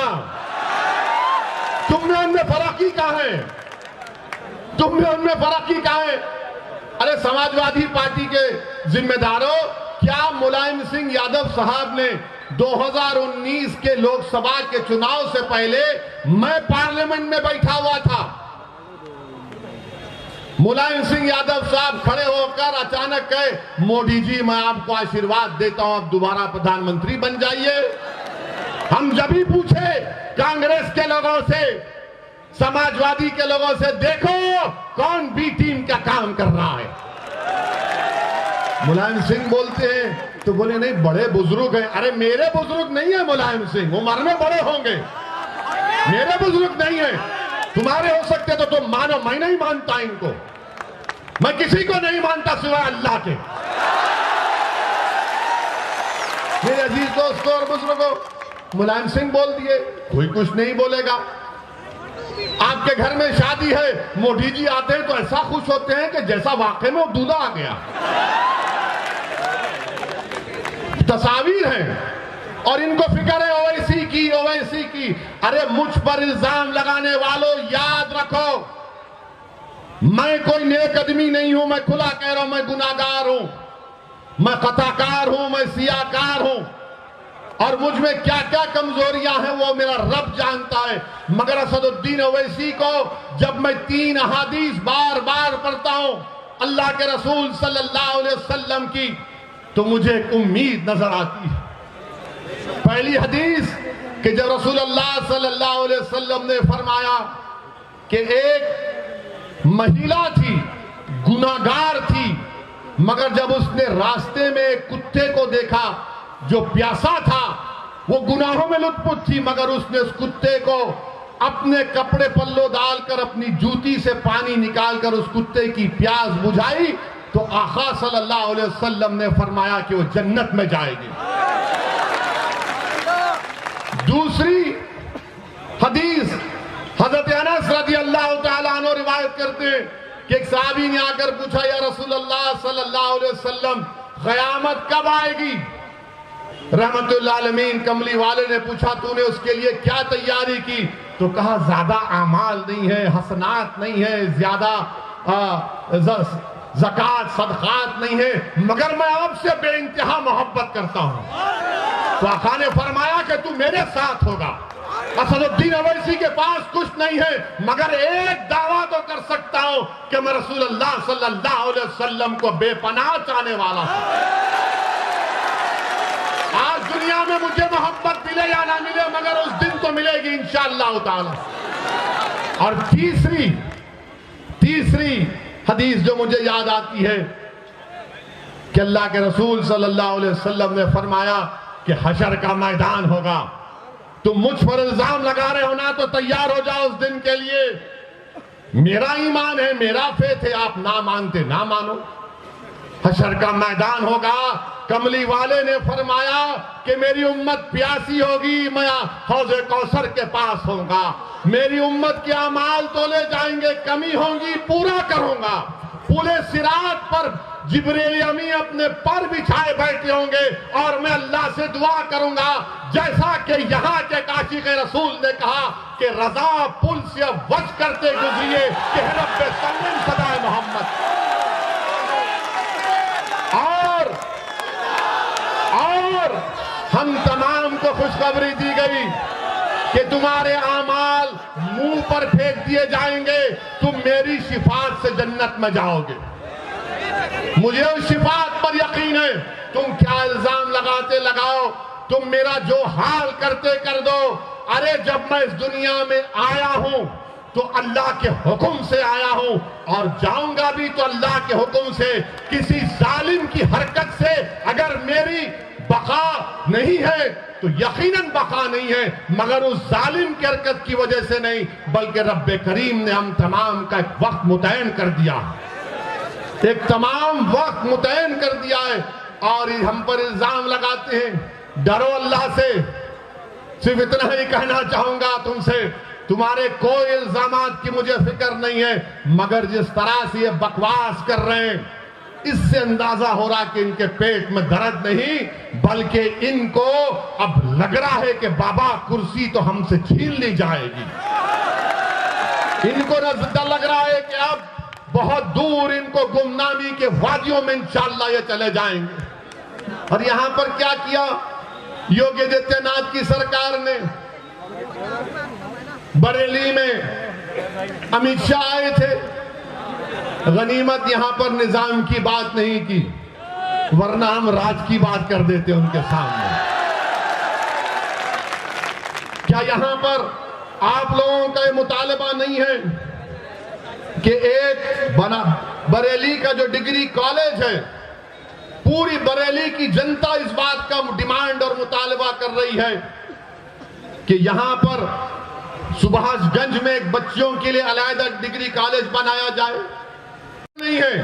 Speaker 1: तुम में उनमें फर्क ही कहां है? तुम में उनमें फर्क ही कहां है? अरे समाजवादी पार्टी के जिम्मेदारों, क्या मुलायम सिंह यादव साहब ने 2019 के लोकसभा के चुनाव से पहले, मैं पार्लियामेंट में बैठा हुआ था, मुलायम सिंह यादव साहब खड़े होकर अचानक कहे मोदी जी मैं आपको आशीर्वाद देता हूं, आप दोबारा प्रधानमंत्री बन जाइए। हम जब भी पूछे कांग्रेस के लोगों से, समाजवादी के लोगों से, देखो कौन बी टीम का काम कर रहा है, मुलायम सिंह बोलते हैं तो बोले नहीं बड़े बुजुर्ग हैं। अरे मेरे बुजुर्ग नहीं है मुलायम सिंह, उम्र में बड़े होंगे, मेरे बुजुर्ग नहीं है। तुम्हारे हो सकते तो तुम मानो, मैं नहीं मानता इनको, मैं किसी को नहीं मानता सिवाय अल्लाह के। मेरे अजीज दोस्तों और बुजुर्गों, मुलायम सिंह बोल दिए, कोई कुछ नहीं बोलेगा। आपके घर में शादी है, मोदी जी आते हैं तो ऐसा खुश होते हैं कि जैसा वाकई में वो दूल्हा आ गया। तस्वीर है और इनको फिक्र है ओवैसी की, ओवैसी की। अरे मुझ पर इल्जाम लगाने वालों, याद रखो मैं कोई नेक आदमी नहीं हूं, मैं खुला कह रहा हूं, मैं गुनाहगार हूं, मैं खताकार हूं, मैं सियाकार हूं, और मुझ में क्या क्या कमजोरियां हैं वो मेरा रब जानता है। मगर असदुद्दीन ओवैसी को जब मैं 3 अहादीस बार बार पढ़ता हूं अल्लाह के रसूल सल्लल्लाहु अलैहि वसल्लम की, तो मुझे एक उम्मीद नजर आती है। पहली हदीस कि जब रसूलुल्लाह सल्लल्लाहु अलैहि वसल्लम ने फरमाया कि एक महिला थी, गुनाहगार थी, मगर जब उसने रास्ते में एक कुत्ते को देखा जो प्यासा था, वो गुनाहों में लुत्फुत थी, मगर उसने उस कुत्ते को अपने कपड़े पल्लो डालकर अपनी जूती से पानी निकालकर उस कुत्ते की प्यास बुझाई, तो आका सल्लल्लाहु अलैहि वसल्लम ने फरमाया कि वो जन्नत में जाएगी। दूसरी हदीस हजरत अनस रज़ियल्लाहु तआला अन्हु रिवायत करते हैं कि एक सहाबी ने आकर पूछा, या रसूलल्लाह सल्लल्लाहु अलैहि वसल्लम क़यामत कब आएगी? रहमतुल्लाह अलमीन कमली वाले ने पूछा, तूने उसके लिए क्या तैयारी की? तो कहा ज्यादा आमाल नहीं है, हसनात नहीं है, ज्यादा ज़कात सदकात नहीं है, मगर मैं आपसे बेइंतहा मोहब्बत करता हूं। तो आका ने फरमाया कि तू मेरे साथ होगा। असदुद्दीन ओवैसी के पास कुछ नहीं है, मगर एक दावा तो कर सकता हूं कि मैं रसूलुल्लाह सल्लल्लाहु अलैहि वसल्लम को बेपनाह चाहने वाला हूं। आज दुनिया में मुझे मोहब्बत मिले या ना मिले, मगर उस दिन तो मिलेगी इंशाअल्लाह ताला। और तीसरी हदीस जो मुझे याद आती है कि अल्लाह के रसूल सल्लल्लाहु अलैहि वसल्लम ने फरमाया कि हशर का मैदान होगा, तुम मुझ पर इल्जाम लगा रहे हो ना, तो तैयार हो जाओ उस दिन के लिए। मेरा ईमान है, मेरा फेथ है, आप ना मानते ना मानो। हशर का मैदान होगा, कमली वाले ने फरमाया कि मेरी उम्मत प्यासी होगी, मैं हौज़े कौसर के पास होऊंगा, मेरी उम्मत के अमाल तोले जाएंगे, कमी होंगी पूरा करूंगा। पूरे सिरात पर जिब्रील अमी अपने पर बिछाए बैठे होंगे और मैं अल्लाह से दुआ करूंगा, जैसा कि यहाँ के काशिक़ रसूल ने कहा कि रजा पुल से वज करते गुजरिए कि रब्बे सल्लम सदाए मोहम्मद। और हम तमाम को खुशखबरी दी गई कि तुम्हारे आमाल मुंह पर फेंक दिए जाएंगे, तुम मेरी शिफात से जन्नत में जाओगे। मुझे उस शिफात पर यकीन है। तुम क्या इल्जाम लगाते लगाओ, तुम मेरा जो हाल करते कर दो। अरे जब मैं इस दुनिया में आया हूं तो अल्लाह के हुक्म से आया हूं और जाऊंगा भी तो अल्लाह के हुक्म से। किसी जालिम की हरकत से अगर मेरी बका नहीं है तो यकीनन बका नहीं है, मगर उस जालिम की हरकत की वजह से नहीं, बल्कि रब्बे करीम ने हम तमाम का एक वक्त मुतयन कर दिया, एक तमाम वक्त मुतयन कर दिया है। और हम पर इल्जाम लगाते हैं। डरो अल्लाह से। सिर्फ इतना ही कहना चाहूंगा तुमसे, तुम्हारे कोई इल्जामात की मुझे फिक्र नहीं है, मगर जिस तरह से ये बकवास कर रहे हैं, इससे अंदाजा हो रहा कि इनके पेट में दर्द नहीं, बल्कि इनको अब लग रहा है कि बाबा कुर्सी तो हमसे छीन ली जाएगी। इनको नजर लग रहा है कि अब बहुत दूर इनको गुमनामी के वादियों में इंशाअल्लाह ये चले जाएंगे। और यहां पर क्या किया योगी आदित्यनाथ की सरकार ने? बरेली में अमित शाह आए थे, गनीमत यहां पर निजाम की बात नहीं की, वरना हम राज की बात कर देते उनके सामने। क्या यहां पर आप लोगों का ये मुतालबा नहीं है कि एक बरेली का जो डिग्री कॉलेज है, पूरी बरेली की जनता इस बात का डिमांड और मुतालबा कर रही है कि यहां पर सुभाषगंज में एक बच्चियों के लिए अलग डिग्री कॉलेज बनाया जाए, नहीं है।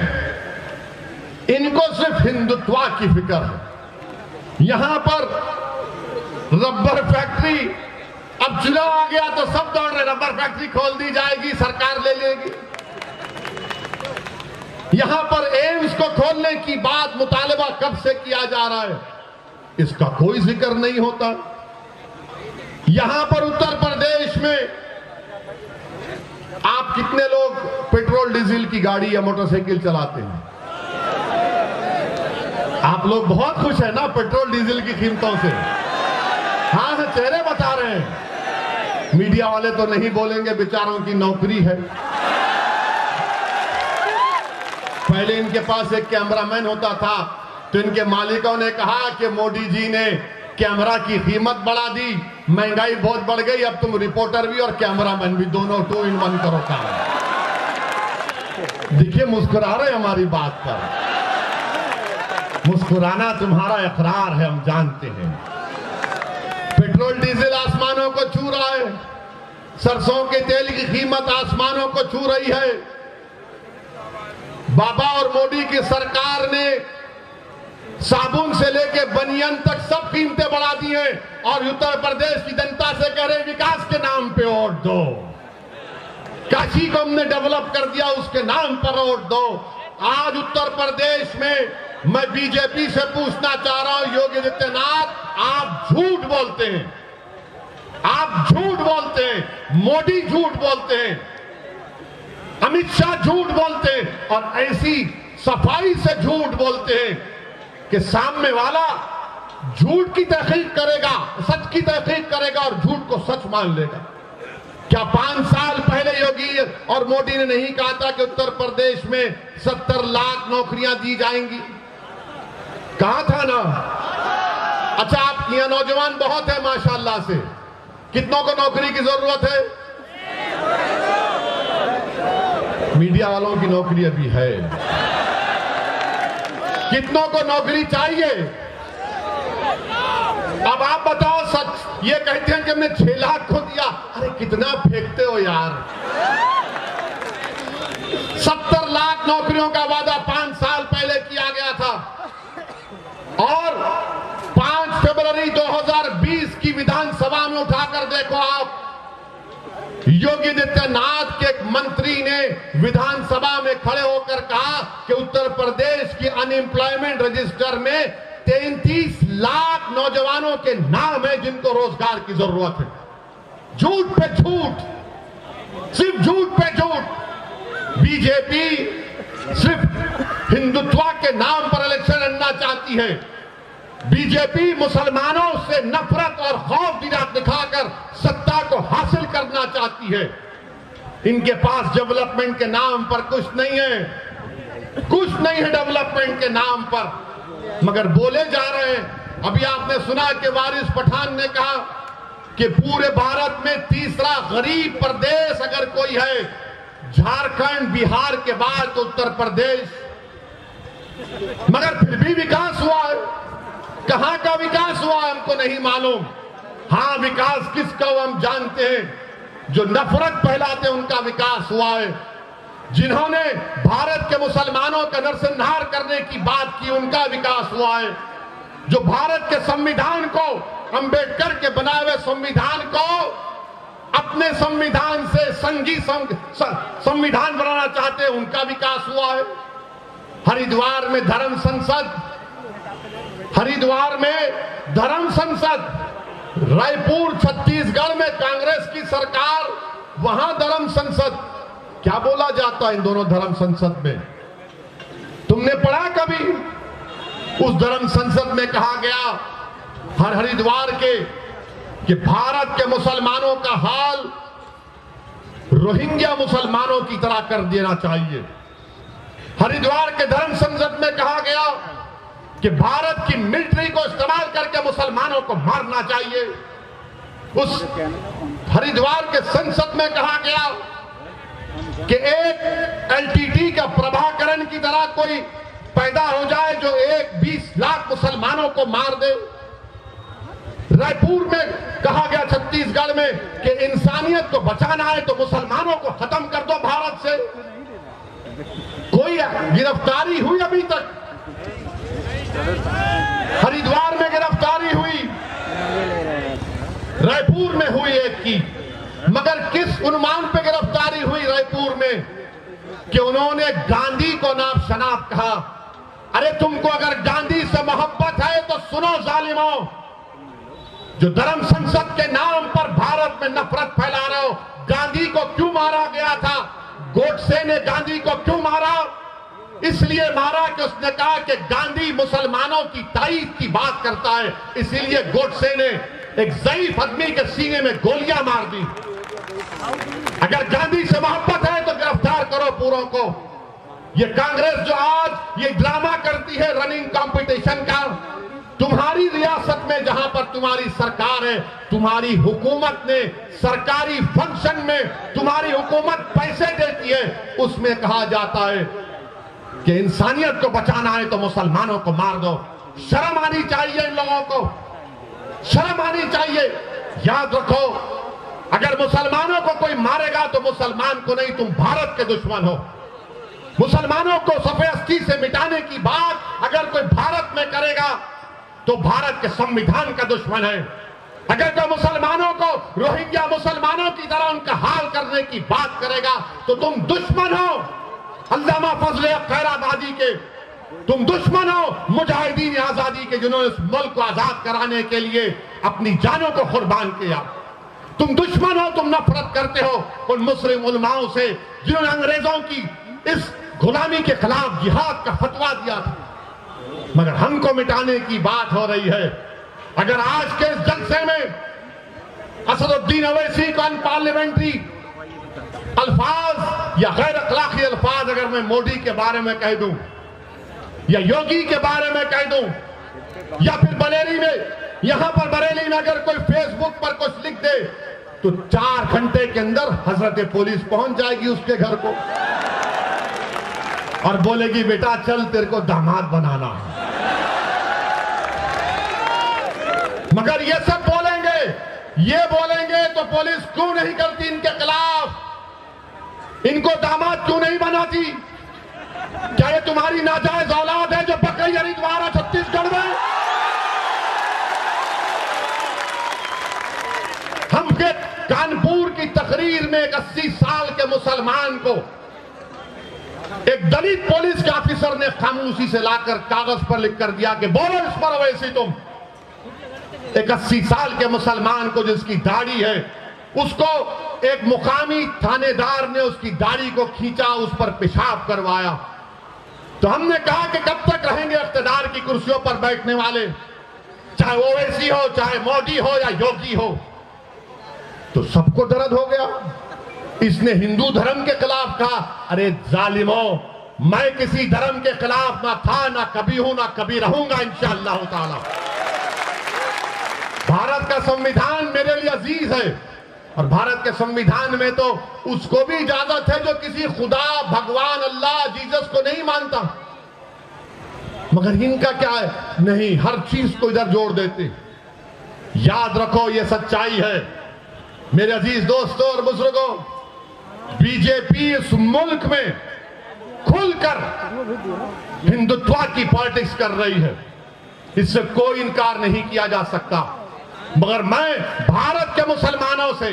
Speaker 1: इनको सिर्फ हिंदुत्व की फिक्र है। यहां पर रबर फैक्ट्री, अब चुनाव आ गया तो सब दौड़ रहे, रबर फैक्ट्री खोल दी जाएगी, सरकार ले लेगी। यहां पर एम्स को खोलने की बात मुतालबा कब से किया जा रहा है, इसका कोई जिक्र नहीं होता। यहां पर उत्तर प्रदेश में आप कितने लोग पेट्रोल डीजल की गाड़ी या मोटरसाइकिल चलाते हैं? आप लोग बहुत खुश हैं ना पेट्रोल डीजल की कीमतों से? हाँ, चेहरे बता रहे हैं। मीडिया वाले तो नहीं बोलेंगे, बेचारों की नौकरी है। पहले इनके पास एक कैमरामैन होता था तो इनके मालिकों ने कहा कि मोदी जी ने कैमरा की कीमत बढ़ा दी, महंगाई बहुत बढ़ गई, अब तुम रिपोर्टर भी और कैमरामैन भी, दोनों 2 in 1 करो काम। देखिए मुस्कुरा रहे हमारी बात पर। मुस्कुराना तुम्हारा इकरार है, हम जानते हैं। पेट्रोल डीजल आसमानों को छू रहा है, सरसों के तेल की कीमत आसमानों को छू रही है। बाबा और मोदी की सरकार ने साबुन से लेके बनियान तक सब कीमतें बढ़ा दी हैं और उत्तर प्रदेश की जनता से कह रहे विकास के नाम पे वोट दो। काशी को हमने डेवलप कर दिया, उसके नाम पर वोट दो। आज उत्तर प्रदेश में मैं बीजेपी से पूछना चाह रहा हूं, योगी आदित्यनाथ, आप झूठ बोलते हैं, आप झूठ बोलते हैं, मोदी झूठ बोलते हैं, अमित शाह झूठ बोलते हैं और ऐसी सफाई से झूठ बोलते हैं कि सामने वाला झूठ की तहकीक करेगा, सच की तहकीक करेगा और झूठ को सच मान लेगा। क्या 5 साल पहले योगी और मोदी ने नहीं कहा था कि उत्तर प्रदेश में 70 लाख नौकरियां दी जाएंगी? कहा था ना? अच्छा, आप यहाँ नौजवान बहुत है माशाल्लाह से, कितनों को नौकरी की जरूरत है? मीडिया वालों की नौकरी अभी है। कितनों को नौकरी चाहिए? अब आप बताओ सच। ये कहते हैं कि हमने 6 लाख को दिया। अरे कितना फेंकते हो यार। 70 लाख नौकरियों का वादा 5 साल पहले किया गया था और 5 फरवरी 2020 की विधानसभा में उठाकर देखो आप, योगी आदित्यनाथ के एक मंत्री ने विधानसभा में खड़े होकर कहा कि उत्तर प्रदेश की अनएम्प्लॉयमेंट रजिस्टर में 33 लाख नौजवानों के नाम है जिनको रोजगार की जरूरत है। झूठ पे झूठ, सिर्फ झूठ पे झूठ। बीजेपी सिर्फ हिंदुत्व के नाम पर इलेक्शन लड़ना चाहती है। बीजेपी मुसलमानों से नफरत और खौफ दिखाकर सत्ता को हासिल करना चाहती है। इनके पास डेवलपमेंट के नाम पर कुछ नहीं है, कुछ नहीं है डेवलपमेंट के नाम पर, मगर बोले जा रहे हैं। अभी आपने सुना कि वारिस पठान ने कहा कि पूरे भारत में तीसरा गरीब प्रदेश अगर कोई है, झारखंड बिहार के बाद तो उत्तर प्रदेश। मगर फिर भी विकास हुआ है। कहां का विकास हुआ हमको नहीं मालूम। हाँ, विकास किसका हम जानते हैं, जो नफरत फैलाते उनका विकास हुआ है। जिन्होंने भारत के मुसलमानों का नरसंहार करने की बात की उनका विकास हुआ है। जो भारत के संविधान को, अंबेडकर के बनाए हुए संविधान को अपने संविधान से संघी संविधान बनाना चाहते हैं, उनका विकास हुआ है। हरिद्वार में धर्म संसद, हरिद्वार में धर्म संसद, रायपुर छत्तीसगढ़ में कांग्रेस की सरकार, वहां धर्म संसद। क्या बोला जाता है इन दोनों धर्म संसद में? तुमने पढ़ा कभी? उस धर्म संसद में कहा गया हरिद्वार के कि भारत के मुसलमानों का हाल रोहिंग्या मुसलमानों की तरह कर देना चाहिए। हरिद्वार के धर्म संसद में कहा गया कि भारत की मिलिट्री को इस्तेमाल करके मुसलमानों को मारना चाहिए। उस हरिद्वार के संसद में कहा गया कि एक एलटीटी का प्रभाकरण की तरह कोई पैदा हो जाए जो 20 लाख मुसलमानों को मार दे। रायपुर में कहा गया, छत्तीसगढ़ छत्तीसगढ़ में कि इंसानियत को बचाना है तो मुसलमानों को खत्म कर दो भारत से। कोई गिरफ्तारी हुई अभी तक? हरिद्वार में गिरफ्तारी हुई, रायपुर में हुई एक की, मगर किस उन्मान पे गिरफ्तारी हुई रायपुर में कि उन्होंने गांधी को नाम शनाब कहा। अरे तुमको अगर गांधी से मोहब्बत है तो सुनो जालिमों, जो धर्म संसद के नाम पर भारत में नफरत फैला रहे हो, गांधी को क्यों मारा गया था? गोडसे ने गांधी को क्यों मारा? इसलिए मारा कि उसने कहा कि गांधी मुसलमानों की तारीफ की बात करता है, इसीलिए गोडसे ने एक ज़ईफ आदमी के सीने में गोलियां मार दी। अगर गांधी से मोहब्बत है तो गिरफ्तार करो पूरों को। ये कांग्रेस जो आज ये ड्रामा करती है रनिंग कंपटीशन का, तुम्हारी रियासत में जहां पर तुम्हारी सरकार है, तुम्हारी हुकूमत ने सरकारी फंक्शन में तुम्हारी हुकूमत पैसे देती है, उसमें कहा जाता है कि इंसानियत को बचाना है तो मुसलमानों को मार दो। शर्म आनी चाहिए इन लोगों को, शर्म आनी चाहिए। याद रखो, अगर मुसलमानों को कोई मारेगा तो मुसलमान को नहीं, तुम भारत के दुश्मन हो। मुसलमानों को सफेदी से मिटाने की बात अगर कोई भारत में करेगा तो भारत के संविधान का दुश्मन है। अगर कोई मुसलमानों को रोहिंग्या मुसलमानों की तरह उनका हाल करने की बात करेगा तो तुम दुश्मन हो अल्लामा फजल खैराबादी के, तुम दुश्मन हो मुजाहिदीन आजादी के, जिन्होंने इस मुल्क को आजाद कराने के लिए अपनी जानों को कुर्बान किया। तुम दुश्मन हो, तुम नफरत करते हो उन मुस्लिम उलमाओं से जिन्होंने अंग्रेजों की इस गुलामी के खिलाफ जिहाद का फतवा दिया था। मगर हमको मिटाने की बात हो रही है। अगर आज के इस जलसे में असदुद्दीन अवैसी को अनपार्लियामेंट्री अल्फाज या गैर अखलाकी अल्फाज अगर मैं मोदी के बारे में कह दूं या योगी के बारे में कह दूं या फिर बरेली में, यहां पर बरेली में अगर कोई फेसबुक पर कुछ लिख दे तो 4 घंटे के अंदर हजरत पुलिस पहुंच जाएगी उसके घर को और बोलेगी बेटा चल तेरे को दामाद बनाना। मगर ये सब बोलेंगे, ये बोलेंगे तो पुलिस क्यों नहीं करती इनके खिलाफ? इनको दामाद क्यों नहीं बनाती? क्या ये तुम्हारी नाजायज औलाद है जो बकरी हरिद्वार छत्तीसगढ़ में? हम के कानपुर की तकरीर में एक 80 साल के मुसलमान को एक दलित पुलिस के ऑफिसर ने खामोशी से लाकर कागज पर लिख कर दिया कि बोलो इस पर अवैसी तुम। एक 80 साल के मुसलमान को जिसकी दाढ़ी है, उसको एक मुकामी थानेदार ने उसकी दाढ़ी को खींचा, उस पर पेशाब करवाया। तो हमने कहा कि कब तक रहेंगे इख्तिदार की कुर्सियों पर बैठने वाले, चाहे ओवैसी हो, चाहे मोदी हो या योगी हो। तो सबको दर्द हो गया। इसने हिंदू धर्म के खिलाफ कहा, अरे जालिमों, मैं किसी धर्म के खिलाफ ना था, ना कभी हूं, ना कभी रहूंगा इंशाअल्लाह ताला। भारत का संविधान मेरे लिए अजीज है और भारत के संविधान में तो उसको भी इजाजत है जो किसी खुदा, भगवान, अल्लाह, जीसस को नहीं मानता। मगर इनका क्या है? नहीं, हर चीज को इधर जोड़ देते। याद रखो, ये सच्चाई है मेरे अजीज दोस्तों और बुजुर्गों। बीजेपी इस मुल्क में खुलकर हिंदुत्व की पॉलिटिक्स कर रही है, इससे कोई इनकार नहीं किया जा सकता। मगर मैं भारत के मुसलमानों से,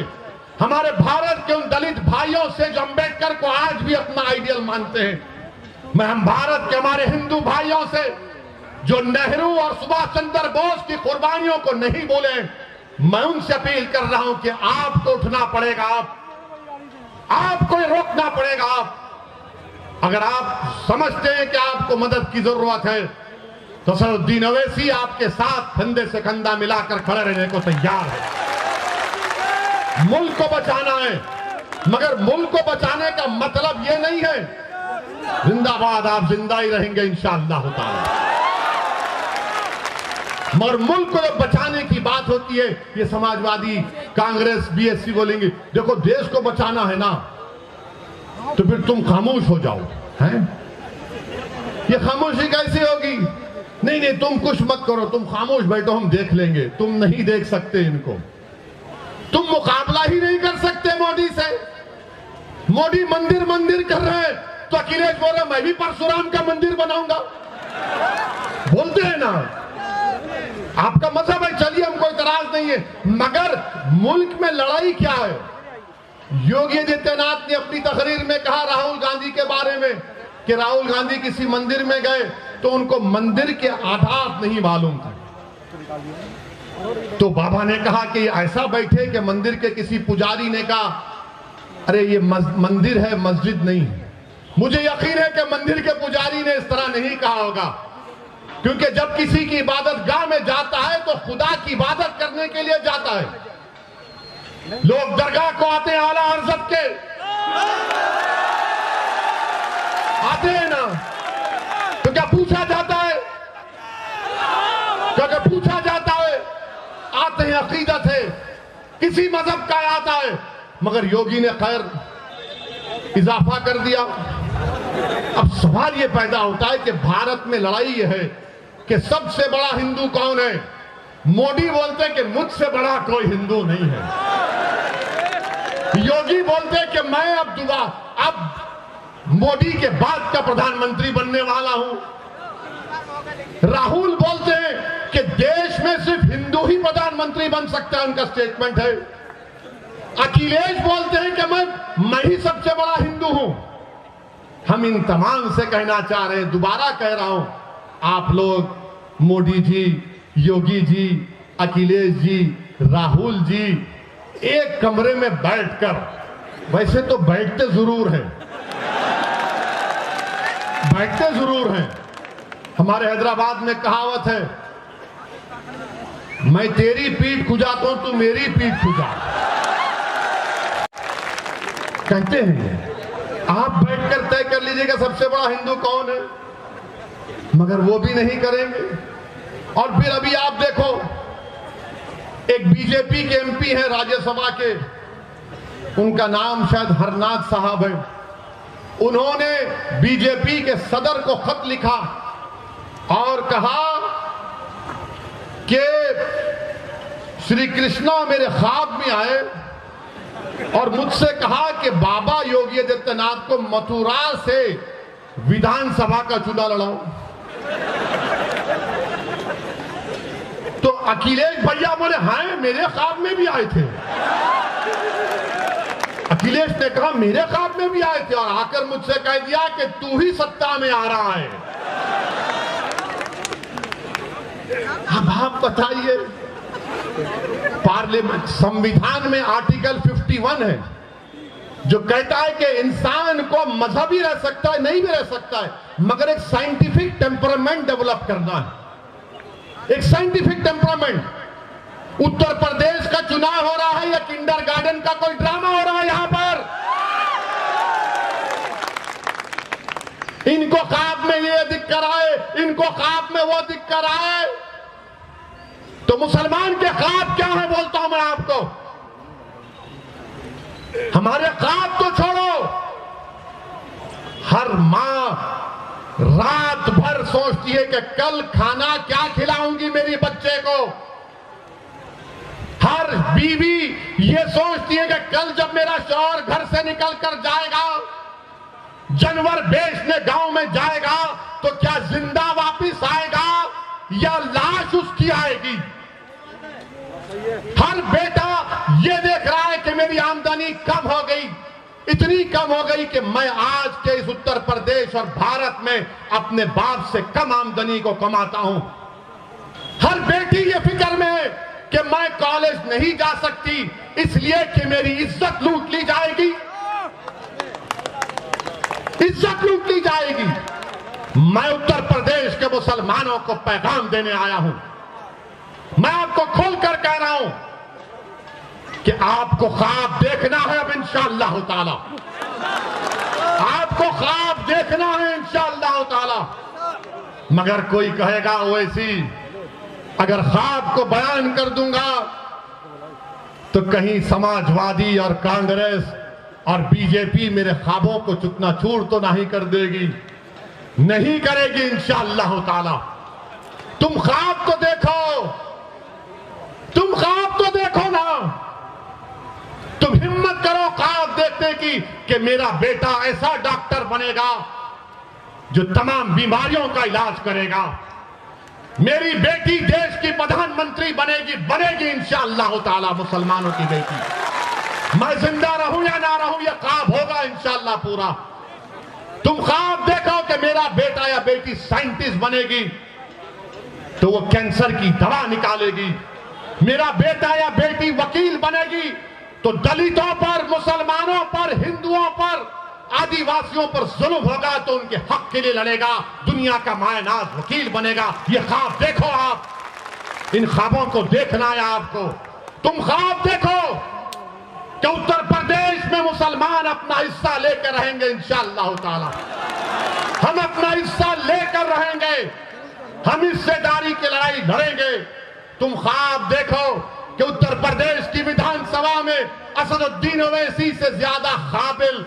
Speaker 1: हमारे भारत के उन दलित भाइयों से जो अंबेडकर को आज भी अपना आइडियल मानते हैं, हम भारत के हमारे हिंदू भाइयों से जो नेहरू और सुभाष चंद्र बोस की कुर्बानियों को नहीं बोले, मैं उनसे अपील कर रहा हूं कि आपको उठना पड़ेगा, आपको रोकना पड़ेगा। अगर आप समझते हैं कि आपको मदद की जरूरत है तो असदुद्दीन अवैसी आपके साथ कंधे से कंधा मिलाकर खड़े रहने को तैयार है। मुल्क को बचाना है, मगर मुल्क को बचाने का मतलब यह नहीं है जिंदाबाद आप जिंदा ही रहेंगे इंशाअल्लाह ताला। मगर मुल्क को जब बचाने की बात होती है, ये समाजवादी, कांग्रेस, बीएसपी बोलेंगे देखो देश को बचाना है ना, तो फिर तुम खामोश हो जाओ। हैं? ये खामोशी कैसी होगी? नहीं नहीं, तुम कुछ मत करो, तुम खामोश बैठो, हम देख लेंगे। तुम नहीं देख सकते इनको। तुम मुकाबला ही नहीं कर सकते मोदी से। मोदी मंदिर मंदिर कर रहे हैं तो अखिलेश बोल रहे मैं भी परशुराम का मंदिर बनाऊंगा। बोलते हैं ना, आपका मजहब है, चलिए हमको इतराज नहीं है, मगर मुल्क में लड़ाई क्या है? योगी आदित्यनाथ ने अपनी तकरीर में कहा राहुल गांधी के बारे में कि राहुल गांधी किसी मंदिर में गए तो उनको मंदिर के आधार नहीं मालूम था। तो बाबा ने कहा कि ऐसा बैठे कि मंदिर के किसी पुजारी ने कहा अरे ये मंदिर है मस्जिद नहीं। मुझे यकीन है कि मंदिर के पुजारी ने इस तरह नहीं कहा होगा, क्योंकि जब किसी की इबादत गाह में जाता है तो खुदा की इबादत करने के लिए जाता है। लोग दरगाह को आते हैं आला हज़रत के, आते हैं ना, तो क्या पूछा जाता है? क्या पूछा जाता है? आते हैं, अकीदत है, किसी मजहब का आता है। मगर योगी ने खैर इजाफा कर दिया। अब सवाल यह पैदा होता है कि भारत में लड़ाई यह है कि सबसे बड़ा हिंदू कौन है? मोदी बोलते हैं कि मुझसे बड़ा कोई हिंदू नहीं है। योगी बोलते हैं कि मैं अब मोदी के बाद का प्रधानमंत्री बनने वाला हूं। राहुल बोलते हैं कि देश में सिर्फ हिंदू ही प्रधानमंत्री बन सकता है, उनका स्टेटमेंट है। अखिलेश बोलते हैं कि मैं ही सबसे बड़ा हिंदू हूं। हम इन तमाम से कहना चाह रहे हैं, दोबारा कह रहा हूं, आप लोग मोदी जी, योगी जी, अखिलेश जी, राहुल जी एक कमरे में बैठकर, वैसे तो बैठते जरूर हैं, बैठते जरूर हैं। हमारे हैदराबाद में कहावत है, मैं तेरी पीठ खुजाता हूं तू मेरी पीठ खुजा, कहते हैं। आप बैठकर तय कर लीजिएगा सबसे बड़ा हिंदू कौन है, मगर वो भी नहीं करेंगे। और फिर अभी आप देखो, एक बीजेपी के एमपी हैं राज्यसभा के, उनका नाम शायद हरनाथ साहब है। उन्होंने बीजेपी के सदर को खत लिखा और कहा कि श्री कृष्णा मेरे ख्वाब में आए और मुझसे कहा कि बाबा योगी आदित्यनाथ को मथुरा से विधानसभा का चुनाव लड़ाओ। तो अखिलेश भैया बोले हाँ मेरे ख्वाब में भी आए थे। अखिलेश ने कहा मेरे ख्वाब में भी आए थे और आकर मुझसे कह दिया कि तू ही सत्ता में आ रहा है। अब आप बताइए, पार्लियामेंट संविधान में आर्टिकल 51 है जो कहता है कि इंसान को मजहब ही रह सकता है, नहीं भी रह सकता है, मगर एक साइंटिफिक टेम्परामेंट डेवलप करना है, एक साइंटिफिक टेम्परामेंट। उत्तर प्रदेश का चुनाव हो रहा है या किंडरगार्टन का कोई ड्रामा हो रहा है यहां पर? इनको ख्वाब में ये दिख कर आए, इनको ख्वाब में वो दिख कर आए। तो मुसलमान के ख्वाब क्या है बोलता हूं मैं आपको। हमारे ख्वाब तो छोड़ो, हर मां रात भर सोचती है कि कल खाना क्या खिलाऊंगी मेरी बच्चे को। हर बीवी ये सोचती है कि कल जब मेरा शौहर घर से निकल कर जाएगा, जानवर बेचने गांव में जाएगा, तो क्या जिंदा वापस आएगा या लाश उसकी आएगी। हर बेटा ये देख रहा है कि मेरी आमदनी कम हो गई, इतनी कम हो गई कि मैं आज के इस उत्तर प्रदेश और भारत में अपने बाप से कम आमदनी को कमाता हूं। हर बेटी ये फिक्र में है कि मैं कॉलेज नहीं जा सकती इसलिए कि मेरी इज्जत लूट ली जाएगी, इज्जत लूट ली जाएगी। मैं उत्तर प्रदेश के मुसलमानों को पैगाम देने आया हूं। मैं आपको खोलकर कह रहा हूं कि आपको ख्वाब देखना है अब इंशाअल्लाह ताला, आपको ख्वाब देखना है इंशाअल्लाह ताला। मगर कोई कहेगा ओवैसी अगर ख्वाब को बयान कर दूंगा तो कहीं समाजवादी और कांग्रेस और बीजेपी मेरे ख्वाबों को चूर तो नहीं कर देगी। नहीं करेगी इंशाअल्लाह ताला। तुम ख्वाब तो देखो, तुम ख्वाब तो देखो ना। सपने की कि मेरा बेटा ऐसा डॉक्टर बनेगा जो तमाम बीमारियों का इलाज करेगा, मेरी बेटी देश की प्रधानमंत्री बनेगी इंशाअल्लाह ताला मुसलमानों की बेटी। मैं जिंदा रहूं या ना रहूं यह ख्वाब होगा इंशाअल्लाह पूरा। तुम ख्वाब देखो कि मेरा बेटा या बेटी साइंटिस्ट बनेगी तो वो कैंसर की दवा निकालेगी, मेरा बेटा या बेटी वकील बनेगी तो दलितों पर, मुसलमानों पर, हिंदुओं पर, आदिवासियों पर जुल्म होगा तो उनके हक के लिए लड़ेगा, दुनिया का मायनाज वकील बनेगा। ये ख्वाब देखो आप, इन ख्वाबों को देखना है आपको। तुम ख्वाब देखो कि उत्तर प्रदेश में मुसलमान अपना हिस्सा लेकर रहेंगे इंशाअल्लाह ताला। हम अपना हिस्सा लेकर रहेंगे, हम हिस्सेदारी की लड़ाई लड़ेंगे। तुम ख्वाब देखो कि उत्तर प्रदेश की विधानसभा में असदुद्दीन ओवैसी से ज्यादा काबिल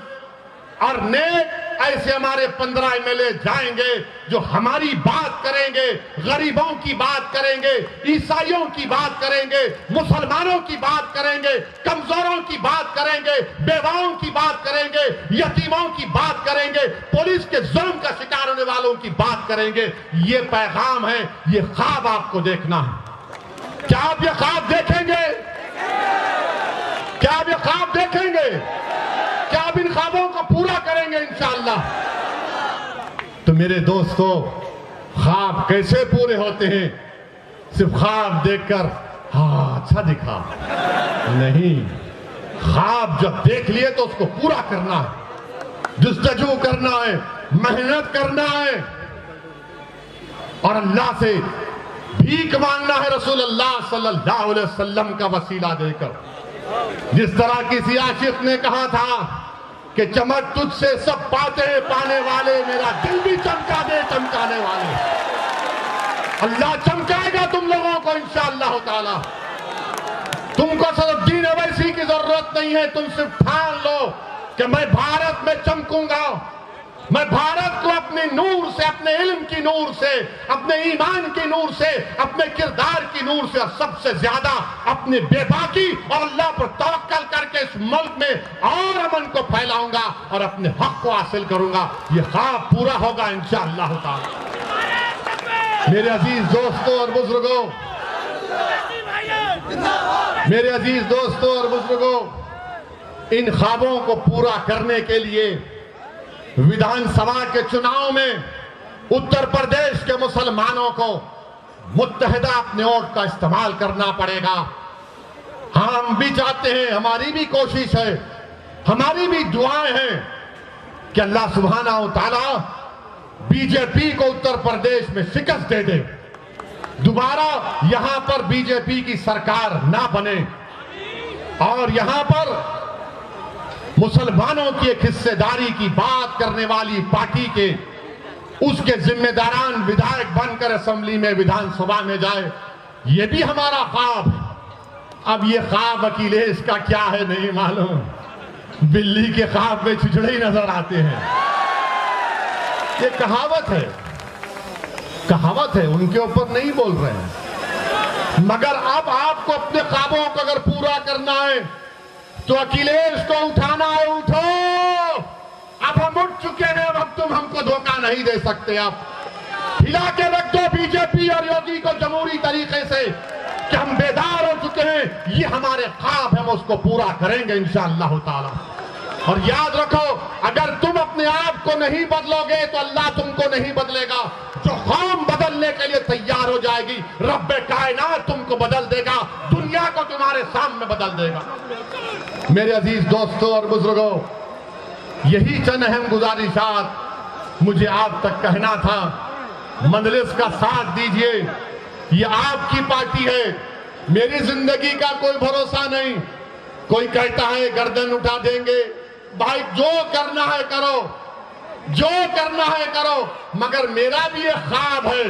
Speaker 1: और नेक ऐसे हमारे 15 एमएलए जाएंगे जो हमारी बात करेंगे, गरीबों की बात करेंगे, ईसाइयों की बात करेंगे, मुसलमानों की बात करेंगे, कमजोरों की बात करेंगे, बेवाओं की बात करेंगे, यतीमों की बात करेंगे, पुलिस के जुल्म का शिकार होने वालों की बात करेंगे। ये पैगाम है, ये ख्वाब आपको देखना है। क्या आप ये ख्वाब देखेंगे? क्या आप ये ख्वाब देखेंगे? क्या आप इन ख्वाबों को पूरा करेंगे इंशाअल्लाह? तो मेरे दोस्तों, ख्वाब कैसे पूरे होते हैं? सिर्फ ख्वाब देखकर हाँ अच्छा दिखा नहीं, ख्वाब जब देख लिए तो उसको पूरा करना है, जुस्तजू करना है, मेहनत करना है और अल्लाह से भीख मांगना है रसूलुल्लाह सल्लल्लाहु अलैहि वसल्लम का वसीला देकर। जिस तरह किसी आशिक ने कहा था कि चमक तुझसे सब पाते हैं पाने वाले, मेरा दिल भी चमका दे चमकाने वाले। अल्लाह चमकाएगा तुम लोगों को इंशाअल्लाह ताला। तुमको असदुद्दीन ओवैसी की जरूरत नहीं है, तुम सिर्फ ठान लो कि मैं भारत में चमकूंगा, मैं भारत को अपने नूर से, अपने इल्म की नूर से, अपने ईमान की नूर से, अपने किरदार की नूर से और सबसे ज्यादा अपने बेबाकी और अल्लाह पर तवक्कल करके इस मुल्क में और अमन को फैलाऊंगा और अपने हक को हासिल करूंगा। ये ख्वाब पूरा होगा इंशाअल्लाह ताला। मेरे अजीज दोस्तों और बुजुर्गों, मेरे अजीज दोस्तों और बुजुर्गों, इन ख्वाबों को पूरा करने के लिए विधानसभा के चुनाव में उत्तर प्रदेश के मुसलमानों को मुत्तहिदा अपने वोट का इस्तेमाल करना पड़ेगा। हम भी चाहते हैं, हमारी भी कोशिश है, हमारी भी दुआएं हैं कि अल्लाह सुब्हाना व तआला बीजेपी को उत्तर प्रदेश में शिकस्त दे दे, दोबारा यहां पर बीजेपी की सरकार ना बने और यहां पर मुसलमानों की एक हिस्सेदारी की बात करने वाली पार्टी के उसके जिम्मेदारान विधायक बनकर असेंबली में, विधानसभा में जाए। ये भी हमारा ख्वाब है। अब ये ख्वाब अखिलेश का क्या है नहीं मालूम, बिल्ली के ख्वाब में छिछड़े ही नजर आते हैं। ये कहावत है, कहावत है, उनके ऊपर नहीं बोल रहे हैं। मगर अब आपको अपने ख्वाबों को अगर पूरा करना है तो अखिलेश को उठाना है। उठो, अब हम उठ चुके हैं, अब तुम हमको धोखा नहीं दे सकते। आप हिला के रख दो बीजेपी और योगी को जमहूरी तरीके से कि हम बेदार हो चुके हैं। ये हमारे ख्वाब है, हम उसको पूरा करेंगे इंशाअल्लाह ताला। और याद रखो, अगर तुम अपने आप को नहीं बदलोगे तो अल्लाह तुमको नहीं बदलेगा। जो कौम बदलने के लिए तैयार हो जाएगी, रब्बे कायनात तुमको बदल देगा, दुनिया को तुम्हारे सामने बदल देगा। मेरे अजीज दोस्तों और बुजुर्गों, यही चंद अहम गुजारिशात मुझे आप तक कहना था। मजलिस का साथ दीजिए, ये आपकी पार्टी है, मेरी जिंदगी का कोई भरोसा नहीं। कोई कहता है गर्दन उठा देंगे, भाई जो करना है करो, जो करना है करो, मगर मेरा भी एक ख्वाब है,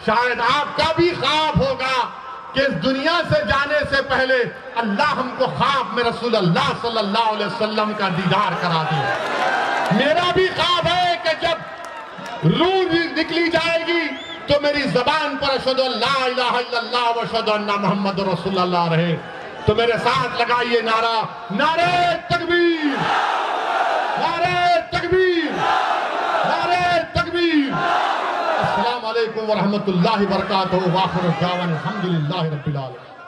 Speaker 1: शायद आपका भी ख्वाब होगा कि इस दुनिया से जाने से पहले अल्लाह हमको ख्वाब में रसूल अल्लाह सल्लल्लाहु अलैहि वसल्लम का दीदार करा दे। मेरा भी ख्वाब है कि जब रूह निकली जाएगी तो मेरी जबान पर अशहदु अल्ला इलाहा इल्लल्लाह व अशहदु अन्ना मुहम्मद रसूलुल्लाह रहे। तो मेरे साथ लगाइए नारा, नारे तकबीर, नारे तकबीर, नारे तकबीर। अस्सलाम वालेकुम व रहमतुल्लाहि व बरकातहू। व आखिर दावाना अल्हम्दुलिल्लाहि रब्बिल आलमीन।